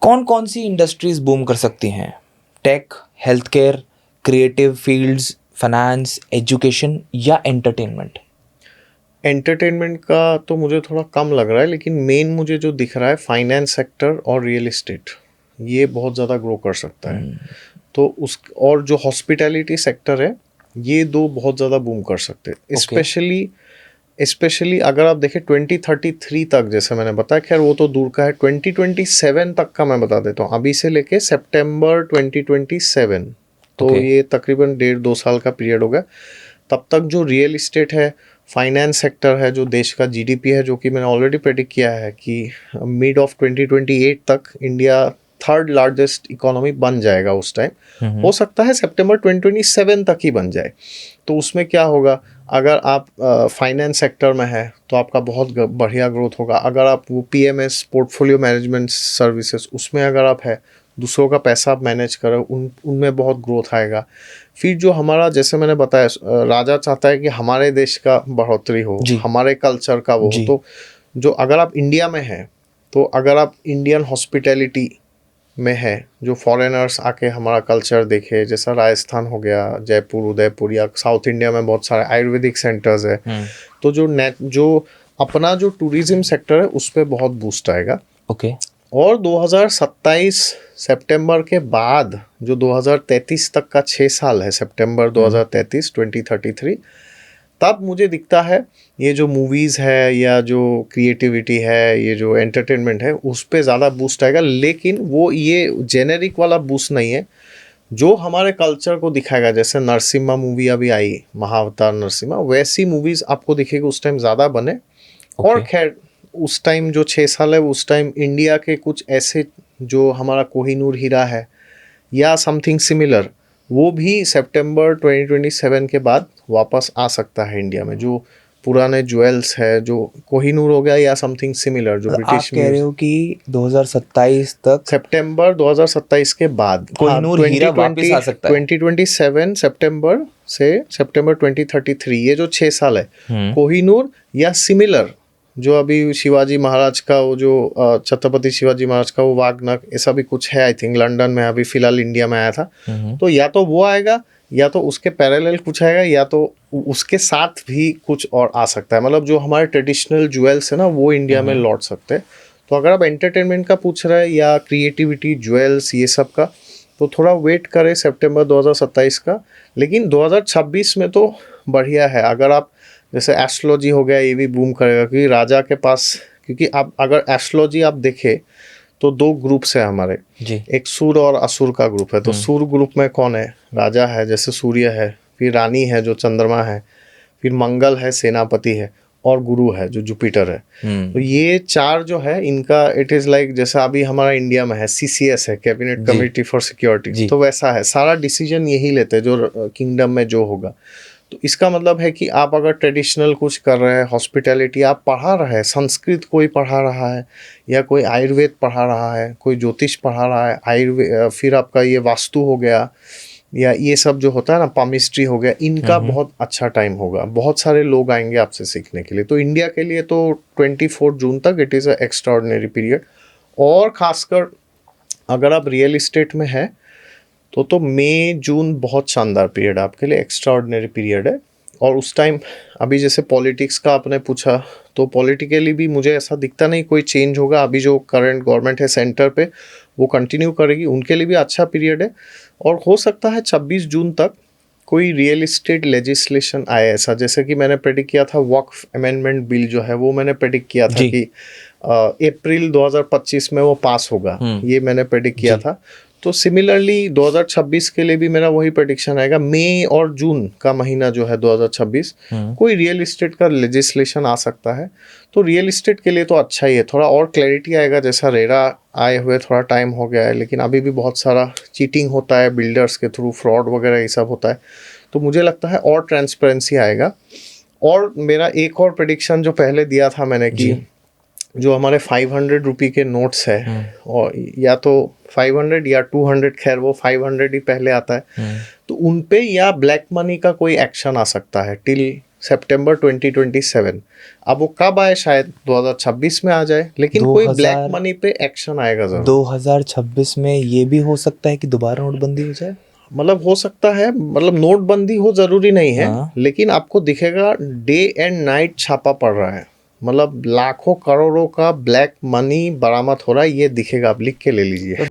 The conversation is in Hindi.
कौन कौन सी इंडस्ट्रीज बूम कर सकती हैं? Tech, health care, creative fields, finance, education या एंटरटेनमेंट? एंटरटेनमेंट का तो मुझे थोड़ा कम लग रहा है, लेकिन मेन मुझे जो दिख रहा है फाइनेंस सेक्टर और रियल इस्टेट, ये बहुत ज़्यादा ग्रो कर सकता है। तो उस और जो हॉस्पिटैलिटी सेक्टर है, ये दो बहुत ज़्यादा बूम कर सकते हैं। ओके। स्पेशली अगर आप देखें 2033 तक, जैसे मैंने बताया, खैर वो तो दूर का है, 2027 तक का मैं बता देता हूँ। अभी से लेके सितंबर 2027, तो ओके। ये तकरीबन 1.5-2 साल का पीरियड होगा। तब तक जो रियल इस्टेट है, फाइनेंस सेक्टर है, जो देश का जीडीपी है, जो कि मैंने ऑलरेडी प्रेडिक्ट किया है कि मिड ऑफ 2028 तक इंडिया थर्ड लार्जेस्ट इकोनॉमी बन जाएगा उस टाइम। हो सकता है सितंबर 2027 तक ही बन जाए। तो उसमें क्या होगा, अगर आप फाइनेंस सेक्टर में है तो आपका बहुत बढ़िया ग्रोथ होगा। अगर आप वो पीएमएस पोर्टफोलियो मैनेजमेंट सर्विसेज, उसमें अगर आप है, दूसरों का पैसा आप मैनेज करो, उनमें बहुत ग्रोथ आएगा। फिर जो हमारा, जैसे मैंने बताया, राजा चाहता है कि हमारे देश का बढ़ोतरी हो, जी। हमारे कल्चर का वो हो। जी। तो जो अगर आप इंडिया में हैं, तो अगर आप इंडियन हॉस्पिटैलिटी में है, जो फॉरेनर्स आके हमारा कल्चर देखे, जैसा राजस्थान हो गया, जयपुर, उदयपुर, या साउथ इंडिया में बहुत सारे आयुर्वेदिक सेंटर्स है, तो जो अपना जो टूरिज्म सेक्टर है उस पर बहुत बूस्ट आएगा। ओके। और 2027 सितंबर के बाद जो 2033 तक का 6 साल है, सितंबर 2033, 2033, तब मुझे दिखता है ये जो मूवीज़ है या जो क्रिएटिविटी है, ये जो एंटरटेनमेंट है, उस पे ज़्यादा बूस्ट आएगा। लेकिन वो ये जेनेरिक वाला बूस्ट नहीं है, जो हमारे कल्चर को दिखाएगा। जैसे नरसिम्हा मूवी अभी आई, महाअवतार नरसिम्हा, वैसी मूवीज़ आपको दिखेगी उस टाइम ज़्यादा बने। और ओके। खैर, उस टाइम जो 6 साल है, उस टाइम इंडिया के कुछ ऐसे, जो हमारा कोहिनूर हीरा है या समथिंग सिमिलर, वो भी सितंबर 2027 के बाद वापस आ सकता है इंडिया में। जो पुराने ज्वेल्स है, जो कोहिनूर हो गया या समथिंग सिमिलर, जो आप ब्रिटिश कह रहे हो कि 2027 तक सितंबर 2027 के बाद, हाँ, कोहिनूर हीरा वापस 2020 आ सकता है? 2027 सितंबर से सितंबर 2033, ये जो 6 साल है, हम्म। कोहिनूर या सिमिलर, जो अभी शिवाजी महाराज का वो जो छत्रपति शिवाजी महाराज का वो वागनक, ऐसा भी कुछ है, आई थिंक लंदन में अभी फिलहाल इंडिया में आया था। तो या तो वो आएगा, या तो उसके पैरेलल कुछ आएगा, या तो उसके साथ भी कुछ और आ सकता है। मतलब जो हमारे ट्रेडिशनल ज्वेल्स है ना, वो इंडिया में लौट सकते हैं। तो अगर आप एंटरटेनमेंट का पूछ रहे हैं या क्रिएटिविटी, ज्वेल्स, ये सब का, तो थोड़ा वेट करें सितंबर 2027 का। लेकिन 2026 में तो बढ़िया है। अगर आप, जैसे एस्ट्रोलॉजी हो गया, ये भी बूम करेगा, क्योंकि राजा के पास, क्योंकि आप अगर एस्ट्रोलॉजी आप देखें तो दो ग्रुप्स है हमारे, जी। एक सूर और असुर का ग्रुप है। तो सूर ग्रुप में कौन है? राजा है, जैसे सूर्य है, फिर रानी है जो चंद्रमा है, फिर मंगल है, सेनापति है, और गुरु है जो जुपिटर है। तो ये चार जो है, इनका इट इज़ लाइक, जैसा अभी हमारा इंडिया में है सीसीएस है, कैबिनेट जी। कमेटी फॉर सिक्योरिटी, जी। तो वैसा है, सारा डिसीजन यही लेते हैं जो किंगडम में जो होगा। तो इसका मतलब है कि आप अगर ट्रेडिशनल कुछ कर रहे हैं, हॉस्पिटैलिटी आप पढ़ा रहे हैं, संस्कृत कोई पढ़ा रहा है, या कोई आयुर्वेद पढ़ा रहा है, कोई ज्योतिष पढ़ा रहा है, आयुर्वेद, फिर आपका ये वास्तु हो गया, या ये सब जो होता है ना, पामिस्ट्री हो गया, इनका बहुत अच्छा टाइम होगा। बहुत सारे लोग आएंगे आपसे सीखने के लिए। तो इंडिया के लिए तो 24 जून तक it is a extraordinary period. और खासकर अगर आप रियल इस्टेट में हैं, तो मई जून बहुत शानदार पीरियड आपके लिए, एक्स्ट्राऑर्डिनरी पीरियड है। और उस टाइम, अभी जैसे पॉलिटिक्स का आपने पूछा, तो पॉलिटिकली भी मुझे ऐसा दिखता नहीं कोई चेंज होगा। अभी जो करंट गवर्नमेंट है सेंटर पे, वो कंटिन्यू करेगी, उनके लिए भी अच्छा पीरियड है। और हो सकता है 26 जून तक कोई रियल इस्टेट लेजिस्लेशन आए, ऐसा जैसे कि मैंने प्रेडिक्ट किया था, वक्फ अमेंडमेंट बिल जो है, वो मैंने प्रेडिक्ट किया था जी। कि अप्रैल 2025 में वो पास होगा, ये मैंने प्रेडिक्ट किया जी। था। तो सिमिलरली 2026 के लिए भी मेरा वही प्रेडिक्शन आएगा, मई और जून का महीना जो है 2026, कोई रियल इस्टेट का लेजिस्लेशन आ सकता है। तो रियल इस्टेट के लिए तो अच्छा ही है, थोड़ा और क्लैरिटी आएगा। जैसा रेरा आए हुए थोड़ा टाइम हो गया है, लेकिन अभी भी बहुत सारा चीटिंग होता है बिल्डर्स के थ्रू, फ्रॉड वगैरह ये सब होता है। तो मुझे लगता है और ट्रांसपेरेंसी आएगा। और मेरा एक और प्रेडिक्शन जो पहले दिया था मैंने, कि जी। जो हमारे 500 रुपये के नोट्स है, और या तो 500 या 200, खैर वो 500 ही पहले आता है, तो उन पे या ब्लैक मनी का कोई एक्शन आ सकता है टिल सितंबर 2027। अब वो कब आए, शायद 2026 में आ जाए, लेकिन कोई 2000 ब्लैक मनी पे एक्शन आएगा जरूर। 2026 में ये भी हो सकता है कि दोबारा नोटबंदी हो जाए। मतलब हो सकता है, मतलब नोटबंदी हो जरूरी नहीं है, हाँ। लेकिन आपको दिखेगा डे एंड नाइट छापा पड़ रहा है, मतलब लाखों करोड़ों का ब्लैक मनी बरामद हो रहा है, ये दिखेगा, आप लिख के ले लीजिए।